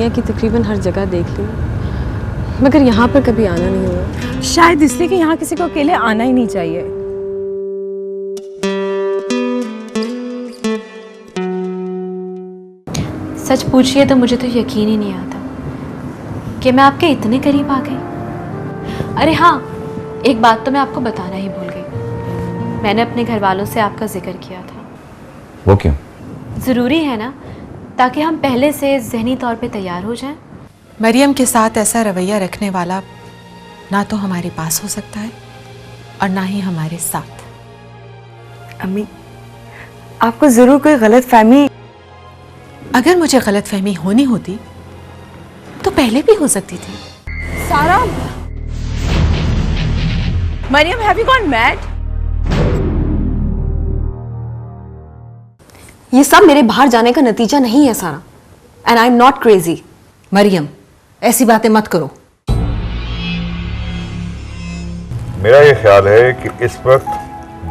दुनिया की तकरीबन हर जगह देख ली, मगर यहाँ पर कभी आना नहीं हुआ। शायद इसलिए कि यहाँ किसी को अकेले आना ही नहीं चाहिए। सच पूछिए तो मुझे तो यकीन ही नहीं आता कि मैं आपके इतने करीब आ गई। अरे हाँ, एक बात तो मैं आपको बताना ही भूल गई। मैंने अपने घर वालों से आपका जिक्र किया था। वो क्यों? ज़रूरी है ना, ताकि हम पहले से ज़हनी तौर पे तैयार हो जाएं। मरियम के साथ ऐसा रवैया रखने वाला ना तो हमारे पास हो सकता है और ना ही हमारे साथ। अम्मी, आपको जरूर कोई गलत फहमी। अगर मुझे गलत फहमी होनी होती तो पहले भी हो सकती थी। Sara, Mariam, have you gone mad? ये सब मेरे बाहर जाने का नतीजा नहीं है Sara, and I am not crazy. Mariam, ऐसी बातें मत करो। मेरा ये ख्याल है कि इस वक्त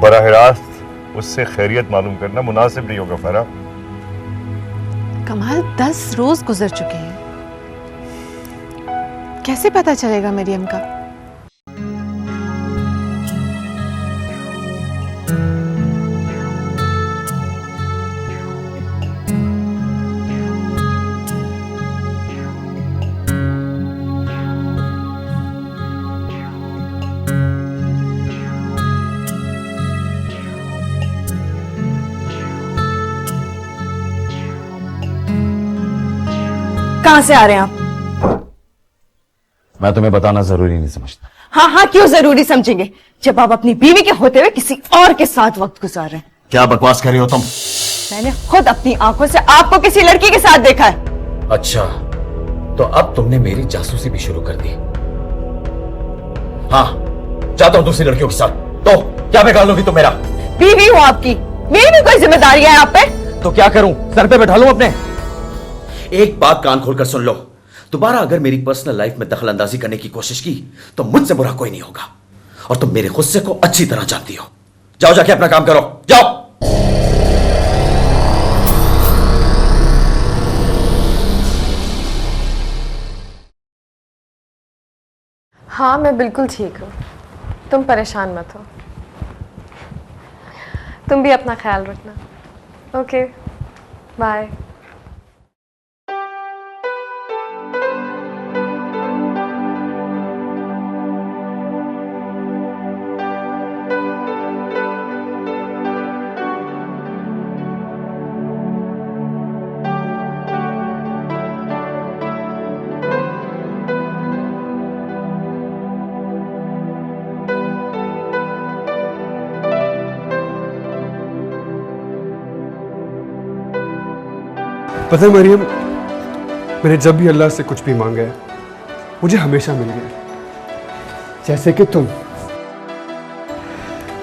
बराह रास्त उससे खैरियत मालूम करना मुनासिब नहीं होगा फरा। कमाल, 10 रोज गुजर चुके हैं, कैसे पता चलेगा मरियम का? कहां से आ रहे हैं आप? मैं तुम्हें बताना जरूरी नहीं समझता। हाँ हाँ, क्यों जरूरी समझेंगे जब आप अपनी बीवी के होते हुए किसी और के साथ वक्त गुजार रहे हैं। क्या बकवास कर रही हो तुम? मैंने खुद अपनी आंखों से आपको किसी लड़की के साथ देखा है। अच्छा, तो अब तुमने मेरी जासूसी भी शुरू कर दी? हाँ, चाहता हूं दूसरी लड़कियों के साथ। तो क्या बिगाड़ लोगी तुम मेरा? बीवी हूँ आपकी, मेरी भी कोई जिम्मेदारी है आप पे। तो क्या करूं, सर पे बैठा लूं अपने? एक बात कान खोलकर सुन लो, दोबारा अगर मेरी पर्सनल लाइफ में दखल अंदाजी करने की कोशिश की तो मुझसे बुरा कोई नहीं होगा, और तुम मेरे गुस्से को अच्छी तरह जानती हो। जाओ, जाके अपना काम करो, जाओ। हाँ, मैं बिल्कुल ठीक हूँ, तुम परेशान मत हो। तुम भी अपना ख्याल रखना। Okay, bye. पता है मरियम, मैंने जब भी अल्लाह से कुछ भी मांगा है मुझे हमेशा मिल गया, जैसे कि तुम।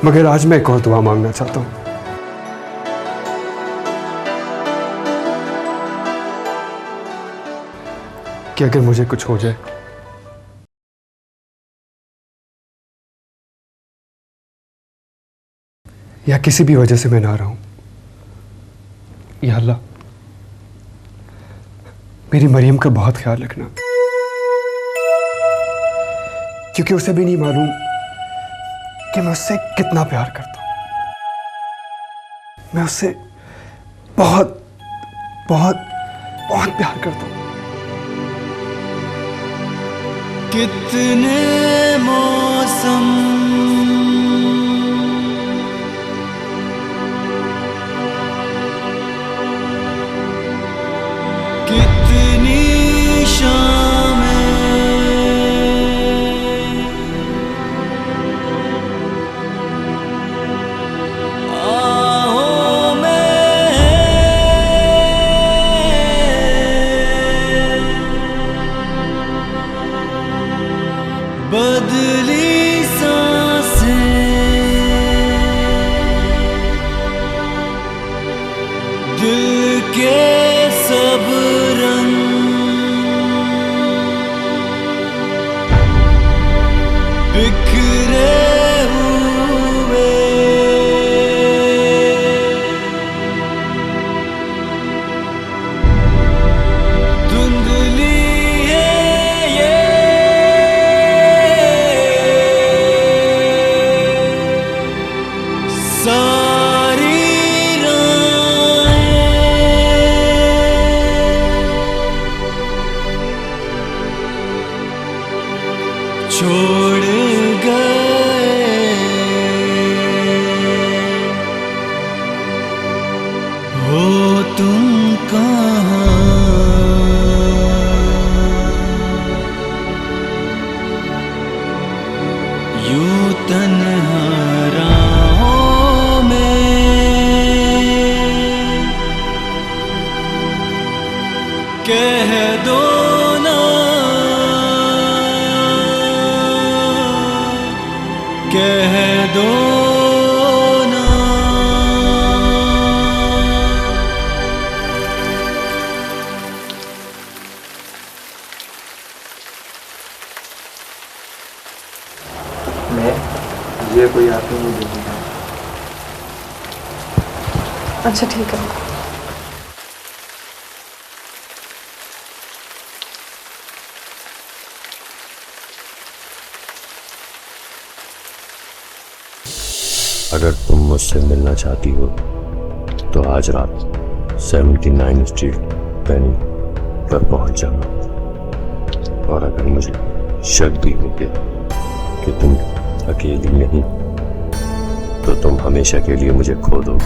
मगर आज मैं एक और दुआ मांगना चाहता हूं कि अगर मुझे कुछ हो जाए या किसी भी वजह से मैं ना रहूं, या अल्लाह मेरी मरियम का बहुत ख्याल रखना, क्योंकि उसे भी नहीं मालूम कि मैं उससे कितना प्यार करता हूं। मैं उससे बहुत बहुत बहुत प्यार करता हूं। कितने मौसम कितनी शामें आओ में बदली सा सारी राहें छोड़ गए हो तुम कहाँ यूं तन्हा राहों में कह दो ना कह दो ना मैं ये कोई आते नहीं देखूंगा। अच्छा ठीक है। अगर तुम मुझसे मिलना चाहती हो तो आज रात 79 स्ट्रीट पेनी पर पहुंच जाना। और अगर मुझे शक भी हो गया कि तुम अकेली नहीं तो तुम हमेशा के लिए मुझे खो दो।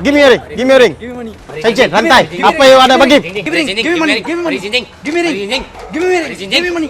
Give me a ring. Give me a ring. Give me money. Sanjay, rantai. Apa yang ada bagi? Give me ring. Give me money. Give me money. Give me ring. Give me ring. Give me ring. Give me money.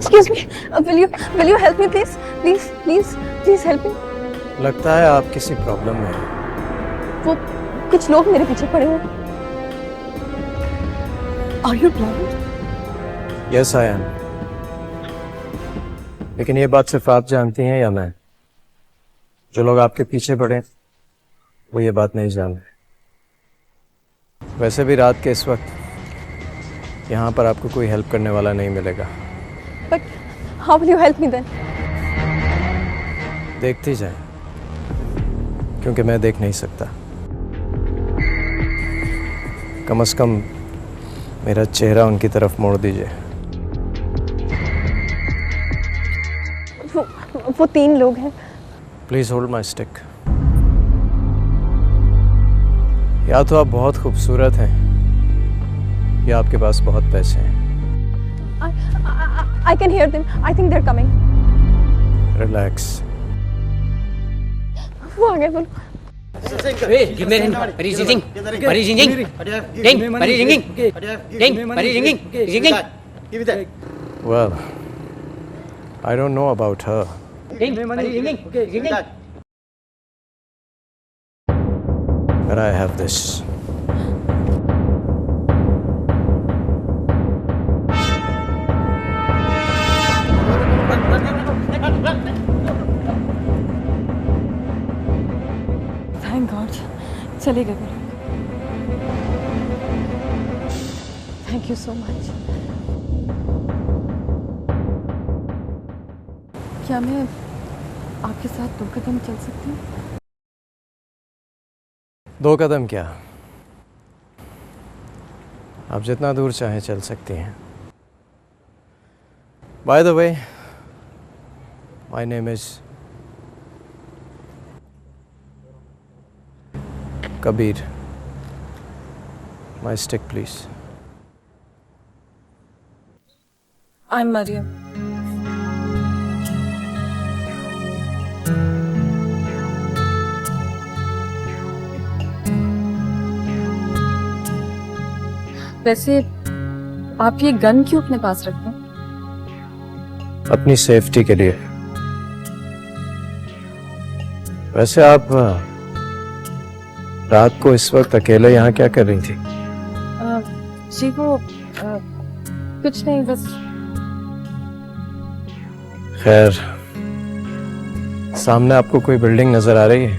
Excuse me, will you help me please? Please help me. लगता है आप किसी problem में हैं। वो कुछ लोग मेरे पीछे पड़े हैं। Are you blind? Yes, I am. लेकिन ये बात सिर्फ आप जानती हैं या मैं? जो लोग आपके पीछे पड़े वो ये बात नहीं जान रहे। वैसे भी रात के इस वक्त यहाँ पर आपको कोई हेल्प करने वाला नहीं मिलेगा। But how will you help me then? देखती जाए, क्योंकि मैं देख नहीं सकता। कम से कम मेरा चेहरा उनकी तरफ मोड़ दीजिए। वो 3 लोग हैं। Please hold my stick. या तो आप बहुत खूबसूरत हैं या आपके पास बहुत पैसे हैं। I can hear them. I think they're coming. Relax. वो आ गए बोलो। Give me ring. Pari singing. Pari singing. Ding. Pari singing. Ding. Pari singing. Singing. Give me that. Well, I don't know about her. Ding. Pari singing. Singing. But I have this. Thank God. चले गए वो लोग। Thank you so much. क्या मैं आपके साथ 2 कदम चल सकती हूँ? 2 कदम क्या, आप जितना दूर चाहें चल सकती हैं। By the way, my name is Kabir. My stick, please. I'm Mariam. वैसे आप ये गन क्यों अपने पास रखते हैं? अपनी सेफ्टी के लिए। वैसे आप रात को इस वक्त अकेले यहाँ क्या कर रही थी? जी वो कुछ नहीं, बस। खैर, सामने आपको कोई बिल्डिंग नजर आ रही है?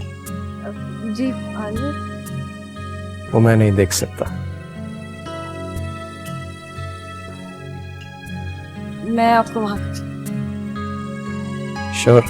जी आ रही है। वो मैं नहीं देख सकता। मैं आपको वहां श्योर।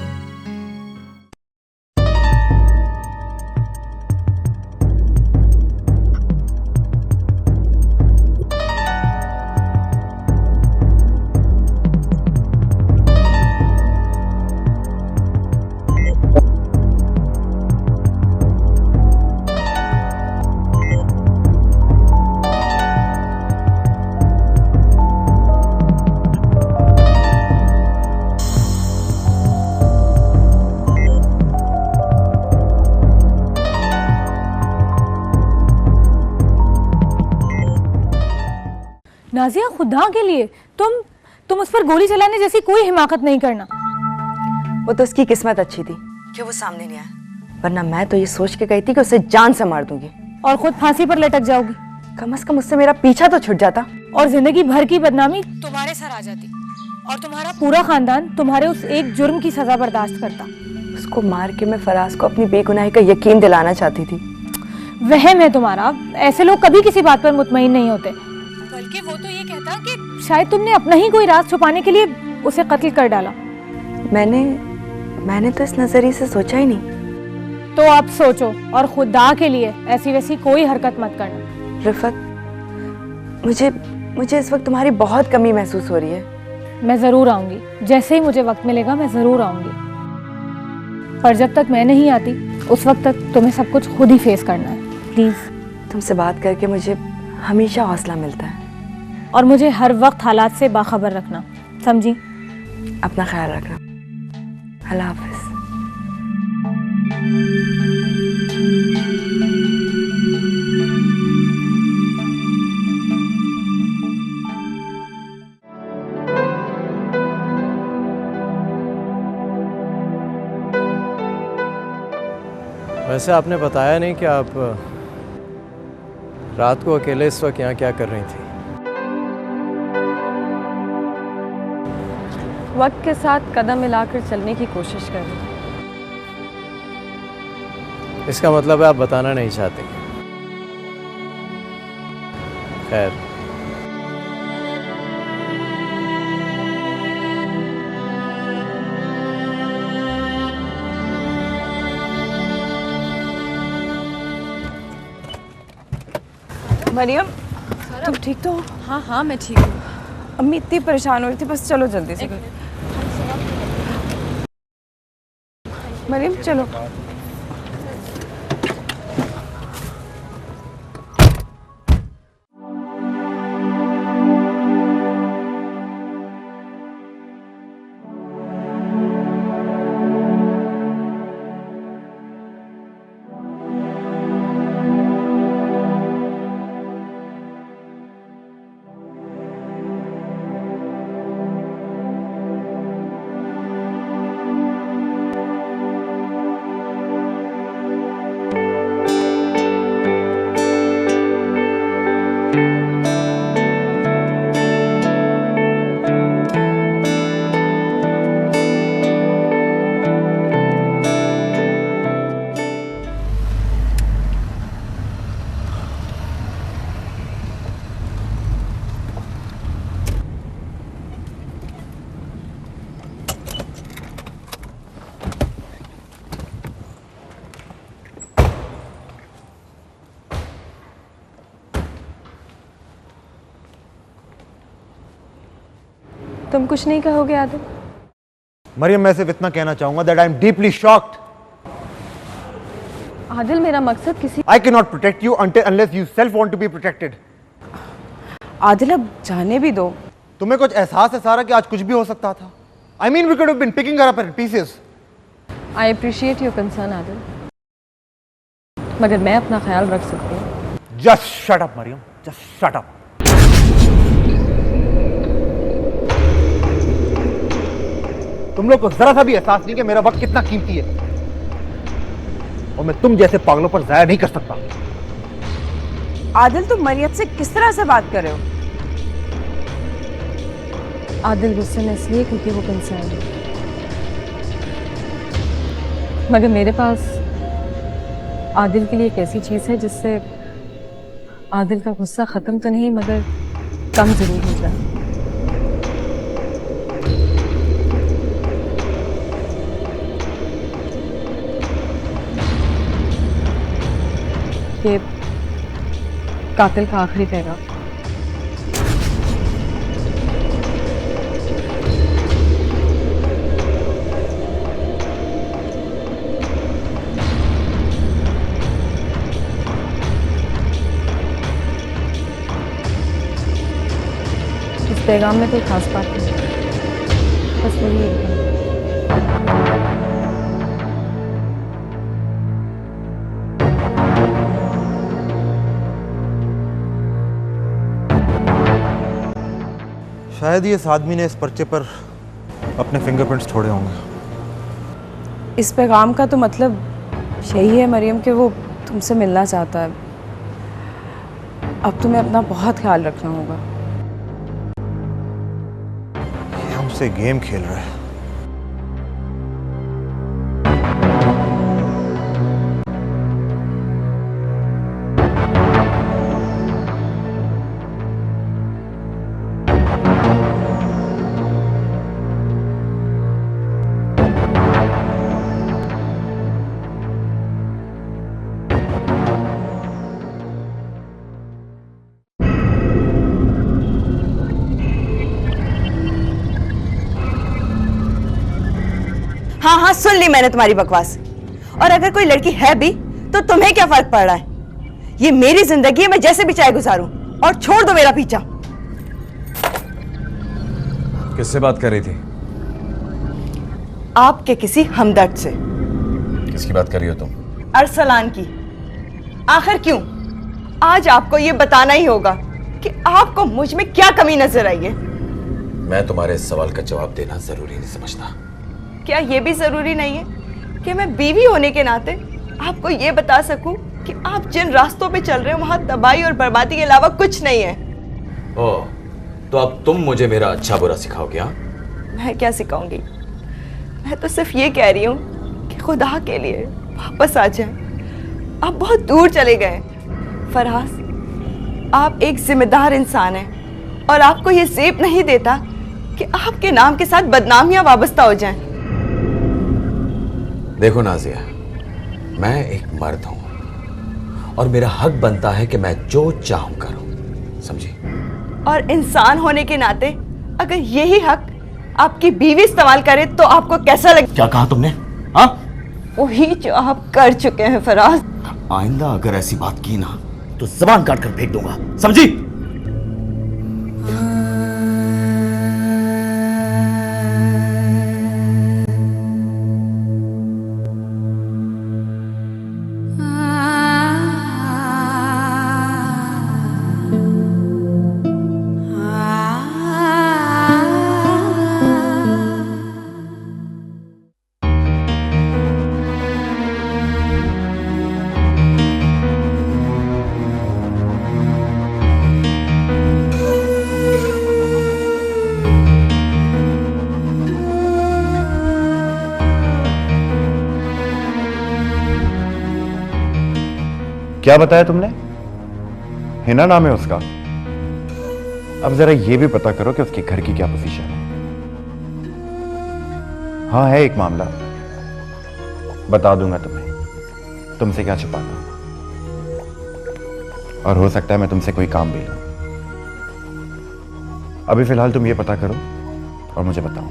नाजिया, खुदा के लिए तुम उस पर गोली चलाने जैसी कोई हिमाकत नहीं करना। वो तो उसकी किस्मत अच्छी थी कि वो सामने नहीं आया, वरना मैं तो ये सोच के गई थी कि उसे जान से मार दूंगी। और खुद फांसी पर लटक जाओगी। कम से कम उससे मेरा पीछा तो छूट जाता और जिंदगी भर की बदनामी तुम्हारे सर आ जाती और तुम्हारा पूरा खानदान तुम्हारे उस एक जुर्म की सजा बर्दाश्त करता। उसको मार के मैं फराज को अपनी बेगुनाही का यकीन दिलाना चाहती थी। वहम है तुम्हारा। ऐसे लोग कभी किसी बात पर मुतमईन नहीं होते। बल्कि वो तो ये कहता कि शायद तुमने अपना ही कोई राज छुपाने के लिए उसे कत्ल कर डाला। मैंने तो इस नजरिए से सोचा ही नहीं। तो अब सोचो और खुदा के लिए ऐसी वैसी कोई हरकत मत करना। रिफत, मुझे इस वक्त तुम्हारी बहुत कमी महसूस हो रही है। मैं जरूर आऊंगी, जैसे ही मुझे वक्त मिलेगा मैं जरूर आऊंगी। पर जब तक मैं नहीं आती उस वक्त तक तुम्हें सब कुछ खुद ही फेस करना है। प्लीज। तुमसे बात करके मुझे हमेशा हौसला मिलता है। और मुझे हर वक्त हालात से बाखबर रखना, समझी? अपना ख्याल रखना। अल्लाह हाफिज। वैसे आपने बताया नहीं कि आप रात को अकेले इस वक्त यहाँ क्या कर रही थी? वक्त के साथ कदम मिलाकर चलने की कोशिश कर रही हूँ। इसका मतलब है आप बताना नहीं चाहती। खैर, मरियम, तुम ठीक तो हो? हाँ हाँ मैं ठीक हूँ। अम्मी इतनी परेशान हो रही थी, बस चलो जल्दी से। मरियम चलो। तुम कुछ नहीं कहोगे आदिल? मरियम, मैं सिर्फ इतना कहना चाहूंगा that I am deeply shocked. Adil, मेरा मकसद किसी I can not protect you until unless you self want to be protected। Adil, अब जाने भी दो। तुम्हें कुछ एहसास है सारा कि आज कुछ भी हो सकता था? I mean we could have been picking her up in pieces। I appreciate your concern Adil, मगर मैं अपना ख्याल रख सकती हूँ। Just shut up Maryam, just shut up। तुम लोग को जरा सा भी एहसास नहीं कि मेरा वक्त कितना कीमती है, और मैं तुम जैसे पागलों पर जाया नहीं कर सकता। आदिल, तुम मरियम से किस तरह से बात कर रहे हो? आदिल गुस्से में इसलिए क्योंकि वो कंसर्न है, मगर मेरे पास आदिल के लिए एक ऐसी चीज है जिससे आदिल का गुस्सा खत्म तो नहीं मगर कम जरूर हो जाए। ये कातिल का आखिरी पैगाम। इस पैगाम में कोई खास बात नहीं, बस वही एक है। शायद ये इस आदमी ने इस पर्चे पर अपने फिंगरप्रिंट्स छोड़े होंगे। इस पैगाम का तो मतलब यही है मरियम कि वो तुमसे मिलना चाहता है। अब तुम्हें अपना बहुत ख्याल रखना होगा। ये हमसे गेम खेल रहा है। हाँ, सुन ली मैंने तुम्हारी बकवास। और अगर कोई लड़की है भी तो तुम्हें क्या फर्क पड़ रहा है? ये मेरी जिंदगी है, मैं जैसे भी चाहे गुजारूं। और छोड़ दो मेरा पीछा। किससे बात कर रही थी? आपके किसी हमदर्द से। किसकी बात कर रही हो तुम? अरसलान की। आखिर क्यों? आज आपको ये बताना ही होगा कि आपको मुझ में क्या कमी नजर आई है। मैं तुम्हारे इस सवाल का जवाब देना जरूरी नहीं समझता। क्या ये भी जरूरी नहीं है कि मैं बीवी होने के नाते आपको ये बता सकूं कि आप जिन रास्तों पे चल रहे हो वहां तबाही और बर्बादी के अलावा कुछ नहीं है? ओह, तो अब तुम मुझे मेरा अच्छा बुरा सिखाओगे? हाँ, मैं क्या सिखाऊंगी? मैं तो सिर्फ ये कह रही हूँ कि खुदा के लिए वापस आ जाएं। आप बहुत दूर चले गए फराज। आप एक जिम्मेदार इंसान हैं और आपको ये ज़ेब नहीं देता कि आपके नाम के साथ बदनामियां वाबस्ता हो जाएं। देखो नाजिया, मैं एक मर्द हूं और मेरा हक बनता है कि मैं जो चाहूं करूं, समझी? और इंसान होने के नाते अगर यही हक आपकी बीवी इस्तेमाल करे तो आपको कैसा लगे? क्या कहा तुमने? हाँ, वही जो आप कर चुके हैं फराज। आइंदा अगर ऐसी बात की ना तो जबान काट कर फेंक दूंगा, समझी? क्या बताया तुमने? हिना नाम है उसका? अब जरा ये भी पता करो कि उसके घर की क्या पोजीशन है। हाँ, है एक मामला, बता दूंगा तुम्हें। तुमसे क्या छुपाना, और हो सकता है मैं तुमसे कोई काम भी लूं। अभी फिलहाल तुम ये पता करो और मुझे बताओ,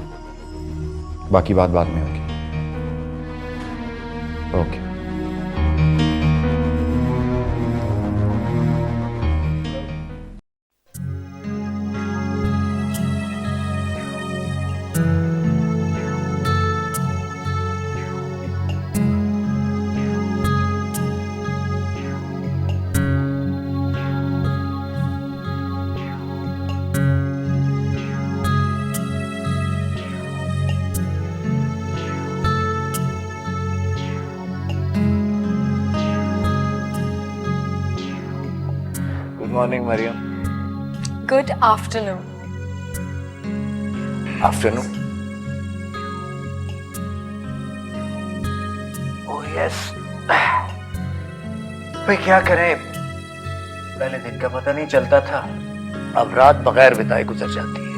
बाकी बात बाद में होगी। Okay. Good morning Mariam. Good afternoon. Afternoon? Oh yes. भाई क्या करें, पहले दिन का पता नहीं चलता था, अब रात बगैर बिताए गुजर जाती है।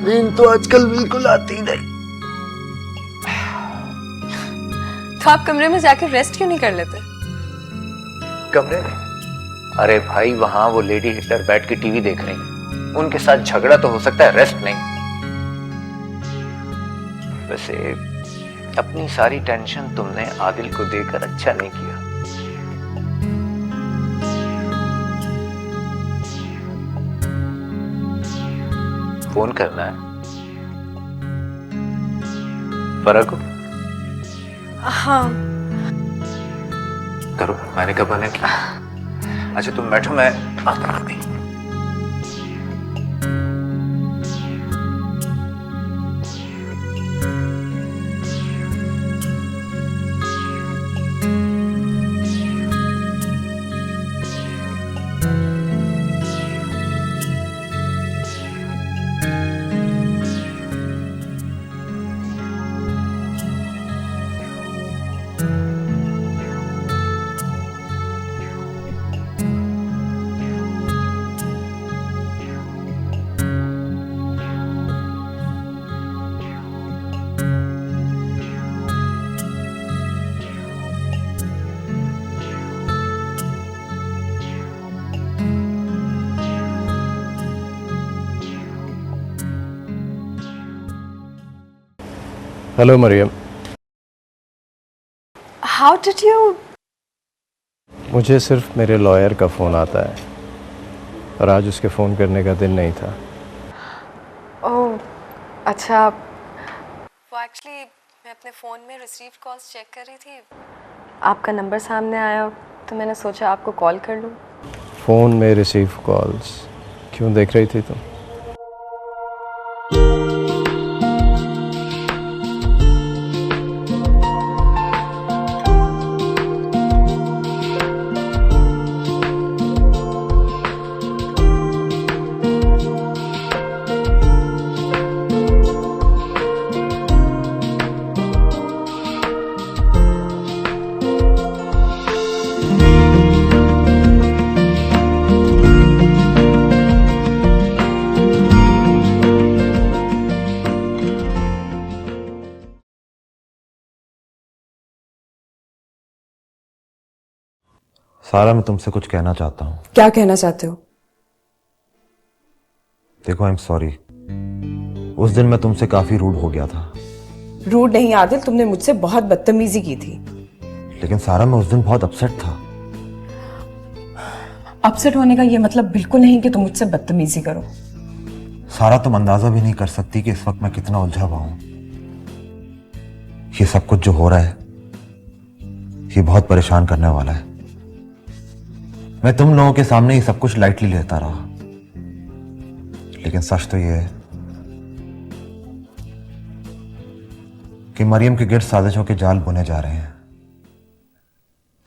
नींद तो आजकल बिल्कुल आती नहीं। तो आप कमरे में जाकर रेस्ट क्यों नहीं कर लेते? कमरे में? अरे भाई, वहां वो लेडी हिटलर बैठ के टीवी देख रही हैं, उनके साथ झगड़ा तो हो सकता है, रेस्ट नहीं। वैसे अपनी सारी टेंशन तुमने आदिल को देकर अच्छा नहीं किया। फोन करना है फर्क हो? हाँ करो, मैंने कब मना किया? अच्छा तुम बैठो, मैं आता हूं। Hello Mariam. How did you? मुझे सिर्फ मेरे लॉयर का फ़ोन आता है और आज उसके फ़ोन करने का दिन नहीं था। ओह अच्छा। वो एक्चुअली मैं अपने फ़ोन में रिसीव कॉल्स चेक कर रही थी, आपका नंबर सामने आया तो मैंने सोचा आपको कॉल कर लूँ। फ़ोन में रिसीव कॉल्स क्यों देख रही थी तुम? सारा, मैं तुमसे कुछ कहना चाहता हूँ। क्या कहना चाहते हो? देखो, आई एम सॉरी। उस दिन मैं तुमसे काफी रूड हो गया था। रूड नहीं आदिल, तुमने मुझसे बहुत बदतमीजी की थी। लेकिन सारा, मैं उस दिन बहुत अपसेट था। अपसेट होने का ये मतलब बिल्कुल नहीं कि तुम मुझसे बदतमीजी करो। सारा, तुम अंदाजा भी नहीं कर सकती कि इस वक्त मैं कितना उलझा हुआ हूं। ये सब कुछ जो हो रहा है ये बहुत परेशान करने वाला है। मैं तुम लोगों के सामने ये सब कुछ लाइटली लेता रहा, लेकिन सच तो ये है कि मरियम के गिर्द साजिशों के जाल बुने जा रहे हैं।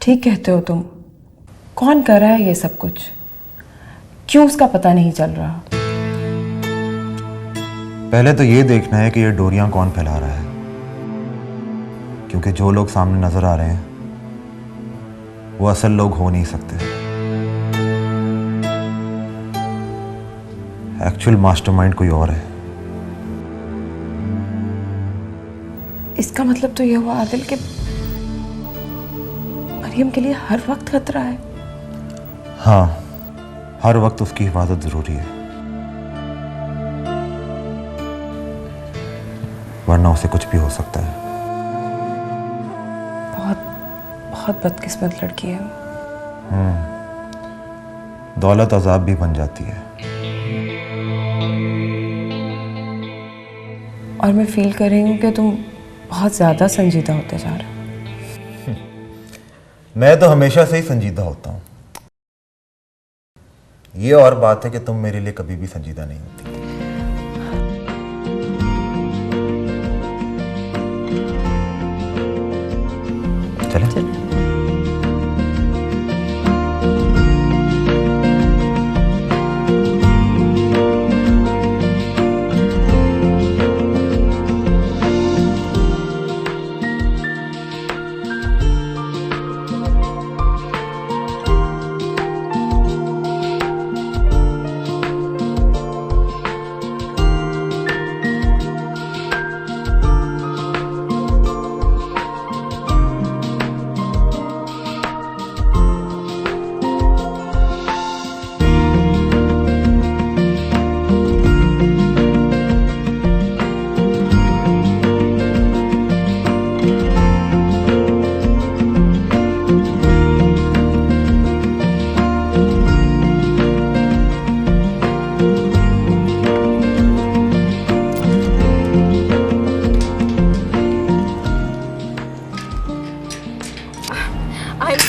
ठीक कहते हो तुम। कौन कर रहा है ये सब कुछ? क्यों उसका पता नहीं चल रहा? पहले तो ये देखना है कि ये डोरियां कौन फैला रहा है, क्योंकि जो लोग सामने नजर आ रहे हैं वो असल लोग हो नहीं सकते। एक्चुअल मास्टरमाइंड कोई और है। इसका मतलब तो ये हुआ आदिल कि मरियम के लिए हर वक्त खतरा है। हाँ, हर वक्त उसकी हिफाजत जरूरी है, वरना उसे कुछ भी हो सकता है। बहुत बहुत बदकिस्मत लड़की है। दौलत अजाब भी बन जाती है। और मैं फील कर रही हूँ कि तुम बहुत ज्यादा संजीदा होते जा रहे हो। मैं तो हमेशा से ही संजीदा होता हूँ। ये और बात है कि तुम मेरे लिए कभी भी संजीदा नहीं होती। चलें?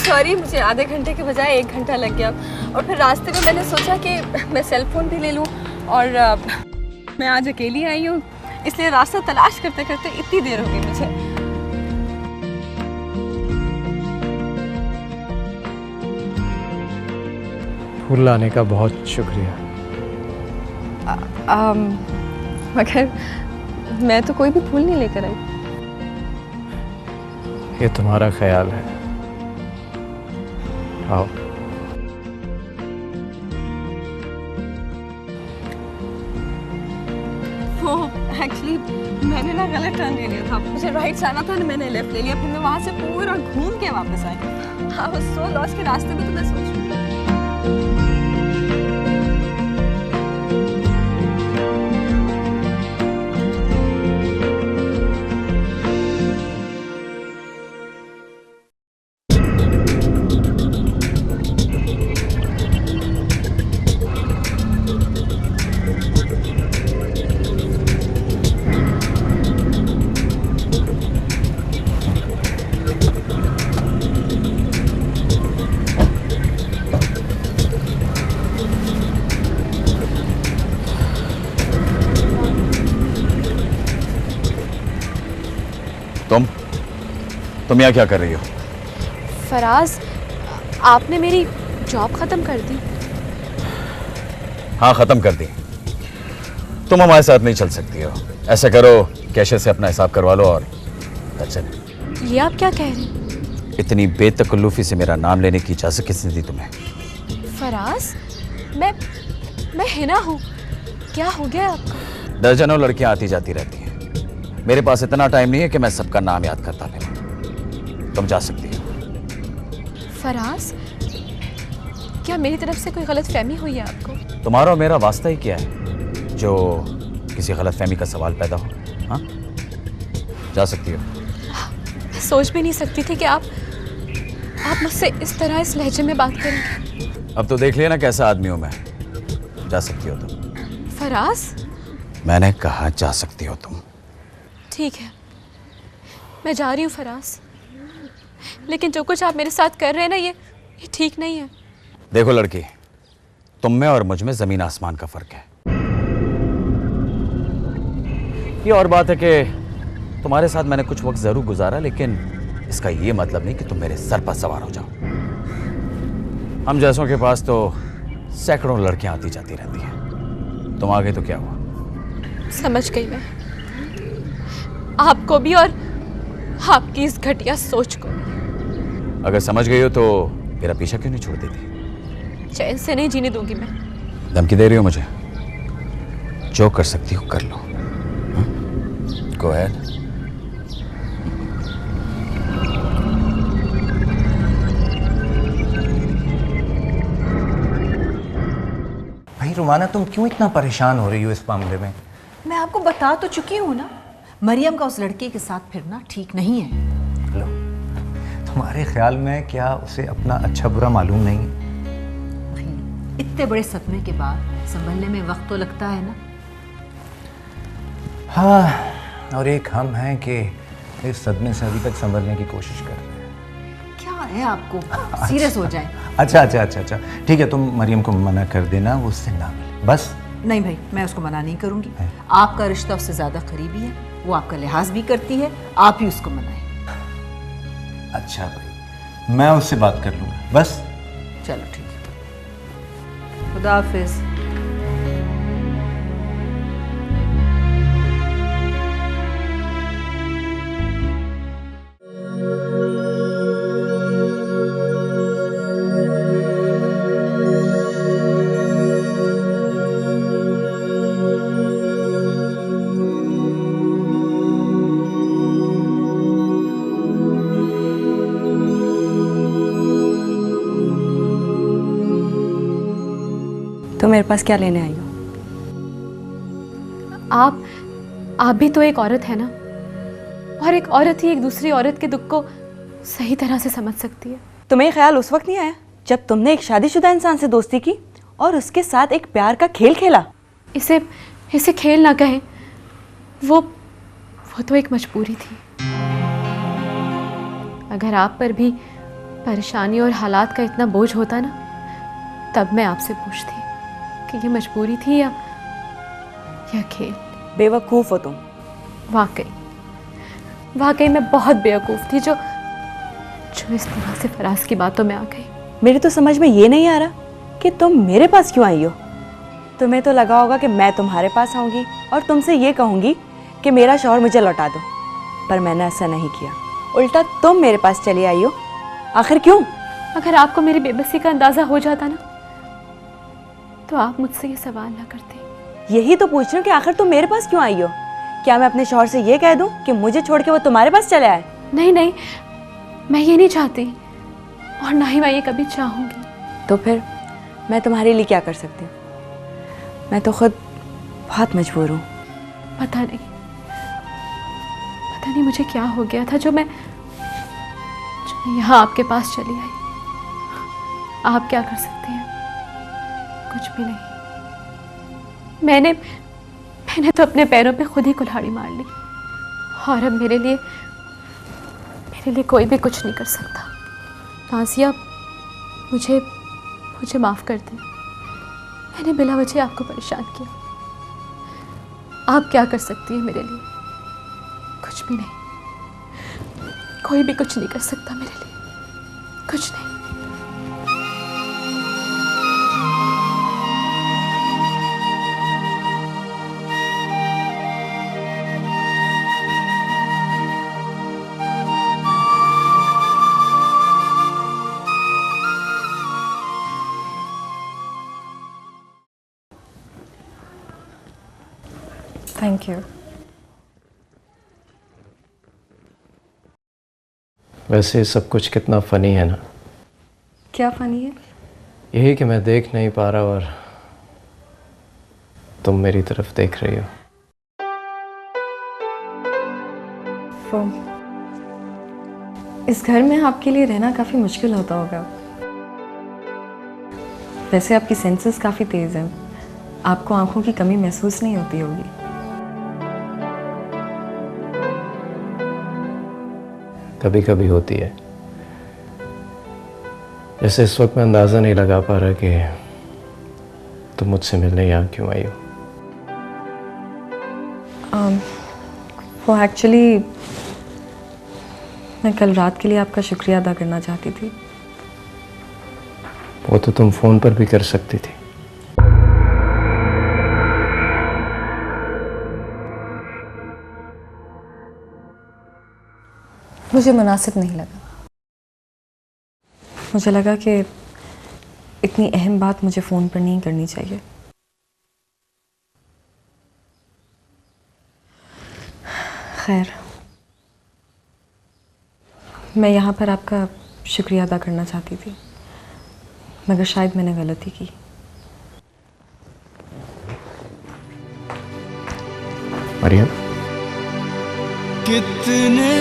सॉरी, मुझे आधे घंटे के बजाय 1 घंटा लग गया। और फिर रास्ते में मैंने सोचा कि मैं सेल फोन भी ले लूं, और मैं आज अकेली आई हूँ, इसलिए रास्ता तलाश करते करते इतनी देर हो गई मुझे। फूल लाने का बहुत शुक्रिया। मगर मैं तो कोई भी फूल नहीं लेकर आई। ये तुम्हारा ख्याल है। आओ। एक्चुअली मैंने ना गलत टर्न ले लिया था, मुझे राइट से आना था ना, मैंने लेफ्ट ले लिया, फिर मैं वहाँ से पूरा घूम के वापस आई। आई वाज सो लॉस्ट के रास्ते में तो मैं सोच रही थी। तुम यहाँ क्या कर रही हो? फराज, आपने मेरी जॉब ख़त्म कर दी। हाँ, ख़त्म कर दी। तुम हमारे साथ नहीं चल सकती हो। ऐसा करो, कैशियर से अपना हिसाब करवा लो और that's it। ये आप क्या कह रहे हैं? इतनी बेतकल्लुफी से मेरा नाम लेने की इजाज़त किसने दी तुम्हें? फराज, मैं हिना हूँ। क्या हो गया आपको? दर्जनों लड़कियां आती जाती रहती हैं। मेरे पास इतना टाइम नहीं है कि मैं सबका नाम याद करता फिरूं। तुम जा सकती हो। फराज, क्या मेरी तरफ से कोई गलत फहमी हुई है आपको? तुम्हारा और मेरा वास्ता ही क्या है जो किसी गलत फहमी का सवाल पैदा हो? हाँ, जा सकती हो। मैं सोच भी नहीं सकती थी कि आप मुझसे इस तरह इस लहजे में बात करेंगे। अब तो देख लिया ना कैसा आदमी हूं मैं। जा सकती हो तुम। फराज, मैंने कहा जा सकती हो तुम। ठीक है, मैं जा रही हूँ फराज, लेकिन जो कुछ आप मेरे साथ कर रहे हैं ना, ये ठीक नहीं है। देखो लड़की, तुम में और मुझ में जमीन आसमान का फर्क है। ये और बात है कि तुम्हारे साथ मैंने कुछ वक्त जरूर गुजारा, लेकिन इसका ये मतलब नहीं कि तुम मेरे सर पर सवार हो जाओ। हम जैसों के पास तो सैकड़ों लड़कियां आती जाती रहती हैं। तुम आ गए तो क्या हुआ? समझ गई मैं आपको भी और आपकी इस घटिया सोच को। अगर समझ गई हो तो मेरा पीछा क्यों नहीं छोड़ देती? चैन से नहीं जीने दूंगी मैं। धमकी दे रही हो मुझे? जो कर सकती हो कर लो। Go ahead. भाई रुमाना, तुम क्यों इतना परेशान हो रही हो इस मामले में? मैं आपको बता तो चुकी हूँ ना, मरियम का उस लड़के के साथ फिरना ठीक नहीं है। लो, तुम्हारे ख्याल में क्या उसे अपना अच्छा बुरा मालूम नहीं है? इतने बड़े सदमे के बाद संभलने में वक्त तो लगता है ना। हाँ, और एक हम हैं कि इस सदमे से अभी तक संभलने की कोशिश कर रहे हैं। क्या है आपको? सीरियस हो जाए। अच्छा, ठीक है, तुम मरियम को मना कर देना, वो उससे ना मिले बस। नहीं भाई, मैं उसको मना नहीं करूंगी। आपका रिश्ता उससे ज्यादा करीबी है, वो आपका लिहाज भी करती है, आप ही उसको मनाएं। अच्छा भाई, मैं उससे बात कर लूँगा बस। चलो ठीक है, खुदा हाफिज। तो मेरे पास क्या लेने आई हो? आप भी तो एक औरत है ना, और एक औरत ही एक दूसरी औरत के दुख को सही तरह से समझ सकती है। तुम्हें ख्याल उस वक्त नहीं आया जब तुमने एक शादीशुदा इंसान से दोस्ती की और उसके साथ एक प्यार का खेल खेला? इसे खेल ना कहें, वो तो एक मजबूरी थी। अगर आप पर भी परेशानी और हालात का इतना बोझ होता ना, तब मैं आपसे पूछती कि ये मजबूरी थी या खेल। बेवकूफ़ हो तुम। वाकई मैं बहुत बेवकूफ़ थी जो इस तरह से फराज की बातों में आ गई। मेरी तो समझ में ये नहीं आ रहा कि तुम मेरे पास क्यों आई हो। तुम्हें तो लगा होगा कि मैं तुम्हारे पास आऊँगी और तुमसे ये कहूँगी कि मेरा शौहर मुझे लौटा दो, पर मैंने ऐसा नहीं किया। उल्टा तुम मेरे पास चली आई हो। आखिर क्यों? अगर आपको मेरी बेबसी का अंदाज़ा हो जाता ना, तो आप मुझसे ये सवाल ना करते। यही तो पूछ रही हूँ कि आखिर तुम मेरे पास क्यों आई हो। क्या मैं अपने शौहर से ये कह दूँ कि मुझे छोड़ के वो तुम्हारे पास चले आए? नहीं, मैं ये नहीं चाहती, और ना ही मैं ये कभी चाहूँगी। तो फिर मैं तुम्हारे लिए क्या कर सकती हूँ? मैं तो खुद बहुत मजबूर हूँ। पता नहीं मुझे क्या हो गया था जो मैं यहाँ आपके पास चली आई। आप क्या कर सकते हैं? कुछ भी नहीं। मैंने तो अपने पैरों पे खुद ही कुल्हाड़ी मार ली, और अब मेरे लिए कोई भी कुछ नहीं कर सकता। नाज़िया, मुझे माफ़ कर दें, मैंने बिला वजह आपको परेशान किया। आप क्या कर सकती हैं मेरे लिए? कुछ भी नहीं। कोई भी कुछ नहीं कर सकता मेरे लिए, कुछ नहीं। Thank you. वैसे सब कुछ कितना फ़नी है ना। क्या फ़नी है? यही कि मैं देख नहीं पा रहा और तुम मेरी तरफ देख रही हो। इस घर में आपके लिए रहना काफ़ी मुश्किल होता होगा। वैसे आपकी सेंसेस काफ़ी तेज़ हैं, आपको आंखों की कमी महसूस नहीं होती होगी। कभी कभी होती है। जैसे इस वक्त मैं अंदाज़ा नहीं लगा पा रहा कि तुम मुझसे मिलने यहाँ क्यों आई हो। वो एक्चुअली मैं कल रात के लिए आपका शुक्रिया अदा करना चाहती थी। वो तो तुम फ़ोन पर भी कर सकती थी। मुझे मुनासिब नहीं लगा। मुझे लगा कि इतनी अहम बात मुझे फ़ोन पर नहीं करनी चाहिए। खैर, मैं यहाँ पर आपका शुक्रिया अदा करना चाहती थी, मगर शायद मैंने गलती की। मरियम, कितने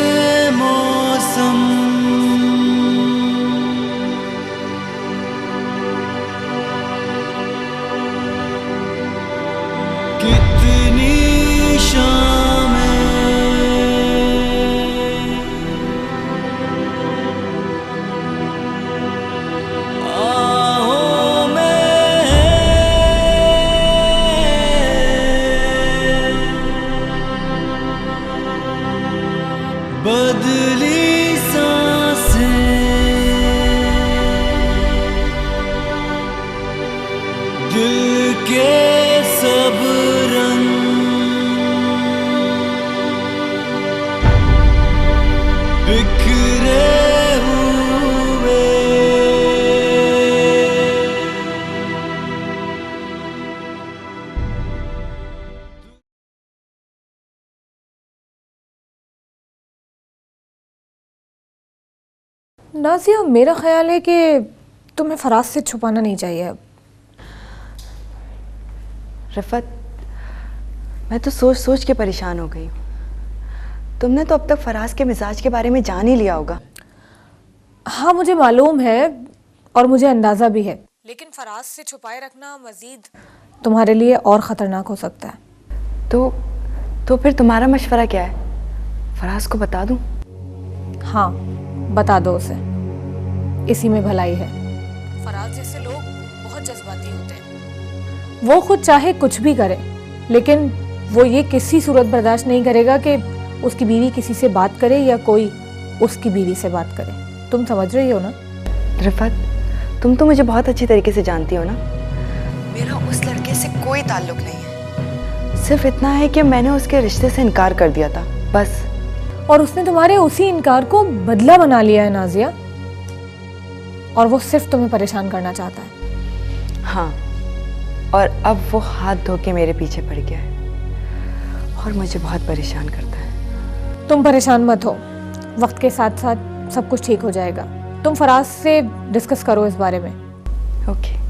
मौसम कितनी शामें आओ में बदली सांसें दिल के सब रंग बिखरे हुए नाज़िया, मेरा ख्याल है कि तुम्हें फराज से छुपाना नहीं चाहिए अब। रफ़त, मैं तो सोच सोच के परेशान हो गई हूँ। तुमने तो अब तक फराज के मिजाज के बारे में जान ही लिया होगा। हाँ, मुझे मालूम है और मुझे अंदाज़ा भी है, लेकिन फराज से छुपाए रखना मज़ीद तुम्हारे लिए और ख़तरनाक हो सकता है। तो फिर तुम्हारा मशवरा क्या है? फराज को बता दूँ? हाँ, बता दो उसे, इसी में भलाई है। फराज जैसे लोग बहुत जज्बाती होते हैं। वो खुद चाहे कुछ भी करे, लेकिन वो ये किसी सूरत बर्दाश्त नहीं करेगा कि उसकी बीवी किसी से बात करे या कोई उसकी बीवी से बात करे। तुम समझ रही हो ना? रफ़त, तुम तो मुझे बहुत अच्छी तरीके से जानती हो ना। मेरा उस लड़के से कोई ताल्लुक नहीं है। सिर्फ इतना है कि मैंने उसके रिश्ते से इनकार कर दिया था, बस। और उसने तुम्हारे उसी इनकार को बदला बना लिया है नाज़िया, और वो सिर्फ तुम्हें परेशान करना चाहता है। हाँ, और अब वो हाथ धो के मेरे पीछे पड़ गया है और मुझे बहुत परेशान करता है। तुम परेशान मत हो, वक्त के साथ साथ सब कुछ ठीक हो जाएगा। तुम फराज से डिस्कस करो इस बारे में। ओके।